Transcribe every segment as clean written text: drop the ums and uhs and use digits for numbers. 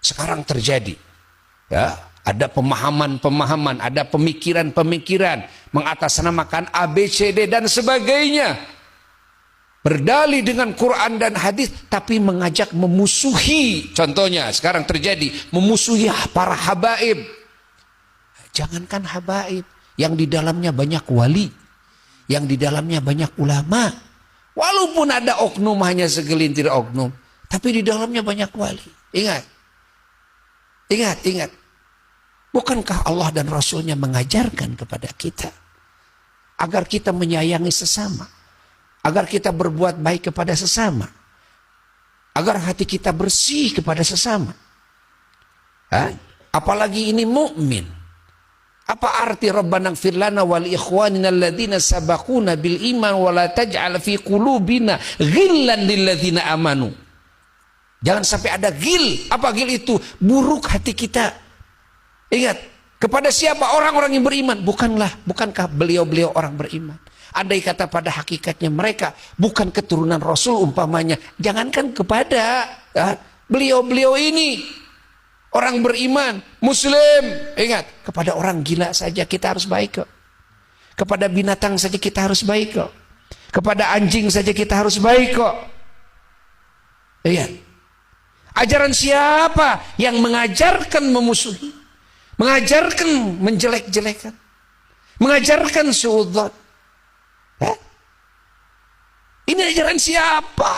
sekarang terjadi. Ya, ada pemahaman-pemahaman, ada pemikiran-pemikiran mengatasnamakan A, B, C, D dan sebagainya. Berdalih dengan Quran dan hadis, tapi mengajak memusuhi. Contohnya sekarang terjadi, memusuhi para habaib. Jangankan habaib, yang di dalamnya banyak wali, yang di dalamnya banyak ulama. Walaupun ada oknum, hanya segelintir oknum, tapi di dalamnya banyak wali. Ingat, ingat, ingat. Bukankah Allah dan Rasulnya mengajarkan kepada kita agar kita menyayangi sesama, agar kita berbuat baik kepada sesama, agar hati kita bersih kepada sesama. Apalagi ini mukmin. Apa arti Rabbana ighfir lana wal ikhwanina alladzina sabaquna bil iman wa la taj'al fi qulubina ghillan lil ladzina amanu. Jangan sampai ada ghil. Apa ghil itu? Buruk hati kita. Ingat, kepada siapa? Orang-orang yang beriman. Bukankah beliau-beliau orang beriman? Andai kata pada hakikatnya mereka bukan keturunan Rasul umpamanya, jangankan kepada beliau-beliau ini orang beriman, muslim. Ingat, kepada orang gila saja kita harus baik kok. Kepada binatang saja kita harus baik kok. Kepada anjing saja kita harus baik kok. Ingat, ajaran siapa yang mengajarkan memusuhi, mengajarkan menjelek-jelekan, mengajarkan suudzon? Ini ajaran siapa?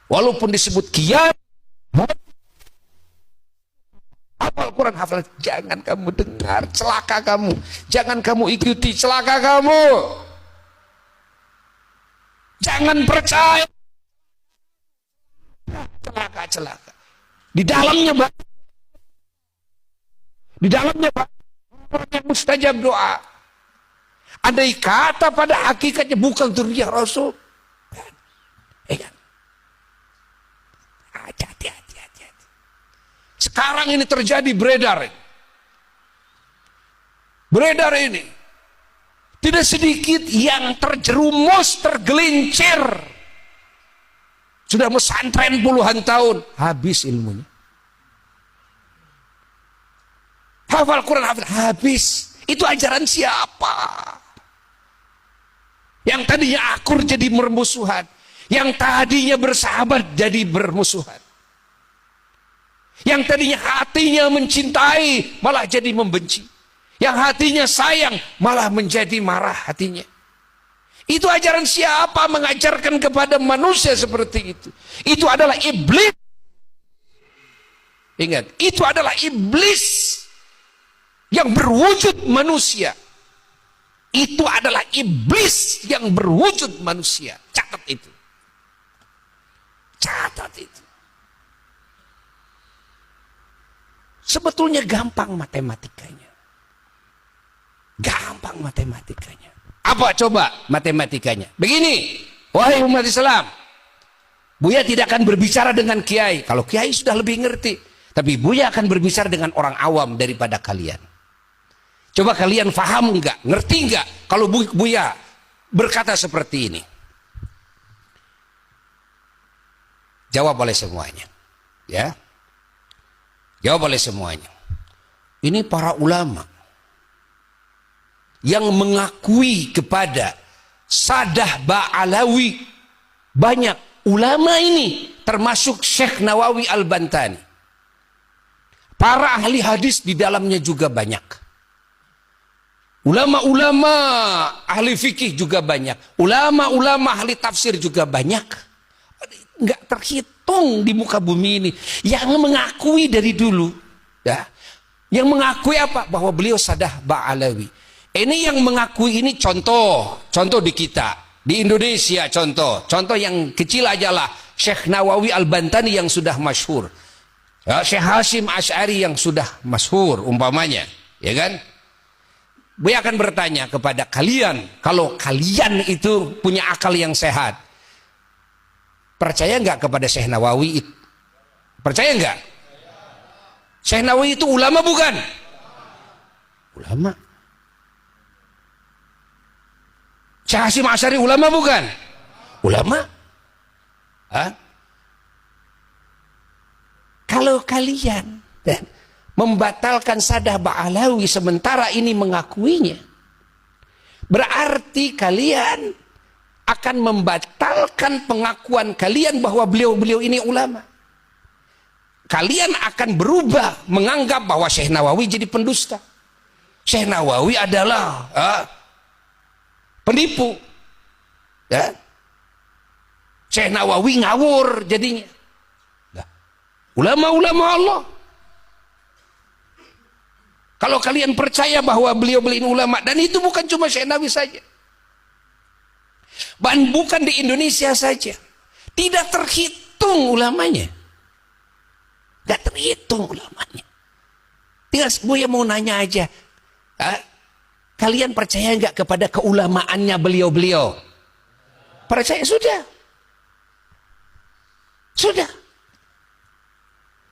Walaupun disebut kiai, hafal Quran, hafal, jangan kamu dengar, celaka kamu. Jangan kamu ikuti, celaka kamu. Jangan percaya, celaka. Di dalamnya orang yang mustajab doa. Andai kata pada hakikatnya bukan dzurriyyah Rasul, hati-hati. Sekarang ini terjadi beredar ini. Tidak sedikit yang terjerumus, tergelincir. Sudah pesantren puluhan tahun, habis ilmunya. Hafal Quran, habis. Itu ajaran siapa? Yang tadinya akur jadi bermusuhan, yang tadinya bersahabat jadi bermusuhan, yang tadinya hatinya mencintai malah jadi membenci, yang hatinya sayang malah menjadi marah hatinya. Itu ajaran siapa mengajarkan kepada manusia seperti itu? Itu adalah iblis. Ingat, itu adalah iblis yang berwujud manusia. Itu adalah iblis yang berwujud manusia. Catat itu. Catat itu. Sebetulnya gampang matematikanya. Gampang matematikanya. Apa coba matematikanya? Begini, wahai umat Islam, Buya tidak akan berbicara dengan kiai. Kalau kiai sudah lebih ngerti. Tapi Buya akan berbicara dengan orang awam daripada kalian. Coba kalian paham enggak? Ngerti enggak? Kalau Buya berkata seperti ini. Jawab oleh semuanya. Ya. Jawab oleh semuanya. Ini para ulama yang mengakui kepada Sadah Ba'alawi. Banyak ulama ini, termasuk Syekh Nawawi Al-Bantani. Para ahli hadis di dalamnya juga banyak. Ulama-ulama ahli fikih juga banyak. Ulama-ulama ahli tafsir juga banyak. Enggak terhitung di muka bumi ini yang mengakui dari dulu, ya. Yang mengakui apa? Bahwa beliau Sadah Ba'alawi. Ini yang mengakui ini contoh di kita, di Indonesia contoh yang kecil aja lah. Syekh Nawawi Al-Bantani yang sudah masyhur, ya, Syekh Hashim Asy'ari yang sudah masyhur umpamanya, ya kan? Buya akan bertanya kepada kalian, kalau kalian itu punya akal yang sehat, percaya nggak kepada Syekh Nawawi? Percaya nggak? Syekh Nawawi itu ulama bukan? Ulama. Syekh Hashim Asy'ari ulama bukan? Ulama. Hah? Kalau kalian membatalkan Sadah Ba'alawi sementara ini mengakuinya, berarti kalian akan membatalkan pengakuan kalian bahwa beliau-beliau ini ulama. Kalian akan berubah menganggap bahwa Syekh Nawawi jadi pendusta. Syekh Nawawi adalah penipu. Ya. Syekh Nawawi ngawur jadinya. Ulama-ulama Allah. Kalau kalian percaya bahwa beliau-beliau ini ulama, dan itu bukan cuma Syekh Nawawi saja. Dan bukan di Indonesia saja. Tidak terhitung ulamanya. Tidak terhitung ulamanya. Tinggal Buya mau nanya aja. Kalian percaya nggak kepada keulamaannya beliau-beliau? Percaya sudah. Sudah.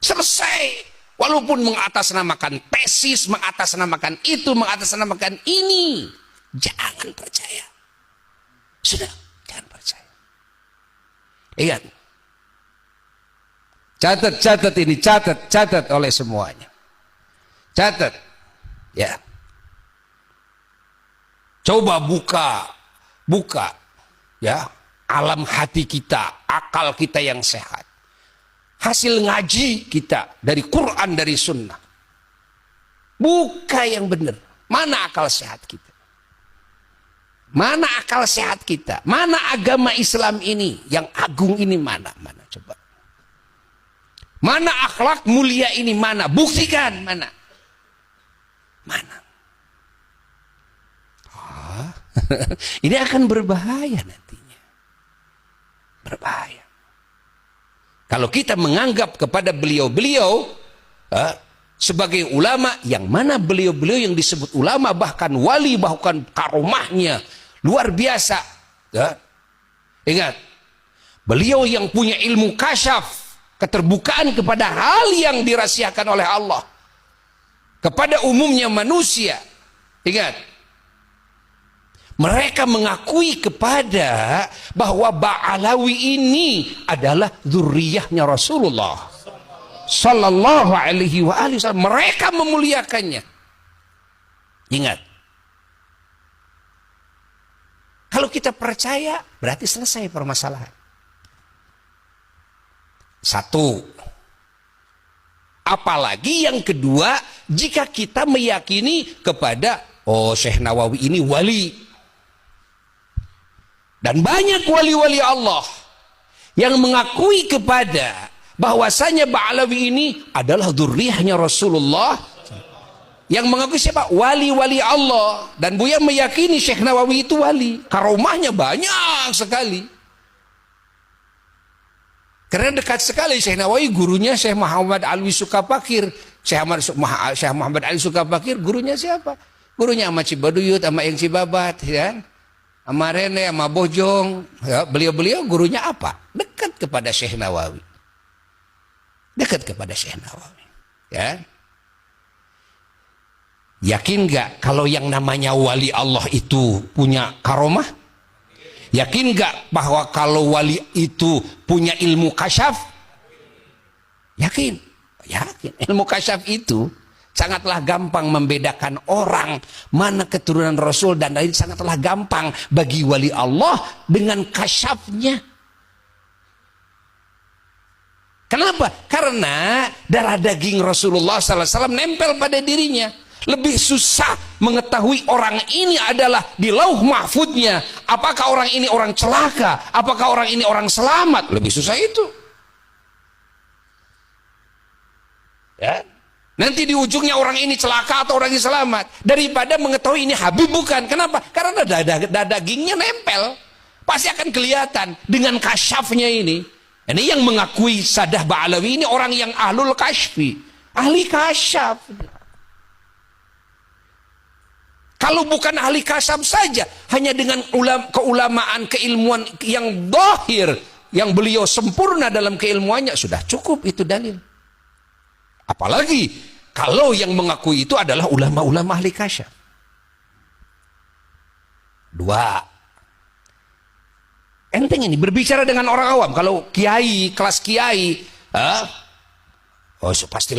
Selesai. Walaupun mengatasnamakan tesis, mengatasnamakan itu, mengatasnamakan ini. Jangan percaya. Sudah, jangan percaya. Ingat. Catat ini, catat oleh semuanya. Catat. Ya. Coba buka ya, alam hati kita, akal kita yang sehat. Hasil ngaji kita dari Quran, dari sunnah. Buka yang benar. Mana akal sehat kita? Mana akal sehat kita? Mana agama Islam ini yang agung ini, mana coba? Mana akhlak mulia ini, mana? Buktikan, mana? Ini akan berbahaya nantinya. Berbahaya. Kalau kita menganggap kepada beliau-beliau sebagai ulama, yang mana beliau-beliau yang disebut ulama, bahkan wali, bahkan karomahnya luar biasa. Ingat, beliau yang punya ilmu kasyaf, keterbukaan kepada hal yang dirahasiakan oleh Allah kepada umumnya manusia. Ingat, mereka mengakui kepada bahwa Ba'alawi ini adalah zuriyahnya Rasulullah sallallahu alaihi wasallam. Mereka memuliakannya. Ingat, kalau kita percaya berarti selesai permasalahan. Satu. Apalagi yang kedua, jika kita meyakini kepada Syekh Nawawi ini wali. Dan banyak wali-wali Allah yang mengakui kepada bahwasanya Ba'alawi ini adalah dzurriyyahnya Rasulullah. Yang mengakui siapa? Wali-wali Allah. Dan Buya meyakini Syekh Nawawi itu wali. Karomahnya banyak sekali. Karena dekat sekali Syekh Nawawi, gurunya Syekh Muhammad Alwi Sukapakir. Syekh Muhammad Alwi Sukapakir gurunya siapa? Gurunya sama Cibaduyut, sama yang Cibabat, ya. Sama Rene, sama Bojong. Ya, beliau-beliau gurunya apa? Dekat kepada Syekh Nawawi. Dekat kepada Syekh Nawawi. Ya. Yakin gak kalau yang namanya wali Allah itu punya karomah? Yakin gak bahwa kalau wali itu punya ilmu kasyaf? Yakin. Yakin. Ilmu kasyaf itu sangatlah gampang membedakan orang mana keturunan Rasul dan lain, sangatlah gampang bagi wali Allah dengan kasyafnya. Kenapa? Karena darah daging Rasulullah SAW nempel pada dirinya. Lebih susah mengetahui orang ini adalah di lauh mahfudnya. Apakah orang ini orang celaka? Apakah orang ini orang selamat? Lebih susah itu. Ya. Nanti di ujungnya orang ini celaka atau orang ini selamat. Daripada mengetahui ini Habib bukan. Kenapa? Karena dagingnya nempel. Pasti akan kelihatan dengan kasyafnya ini. Ini yang mengakui Sadah Ba'alawi ini orang yang ahlul kasyfi. Ahli kasyaf. Kalau bukan ahli kasyaf saja, hanya dengan keulamaan, keilmuan yang zahir, yang beliau sempurna dalam keilmuannya, sudah cukup itu dalil. Apalagi kalau yang mengakui itu adalah ulama-ulama ahli kasyaf. Dua, enteng ini berbicara dengan orang awam. Kalau kiai, kelas kiai, Oh, so pasti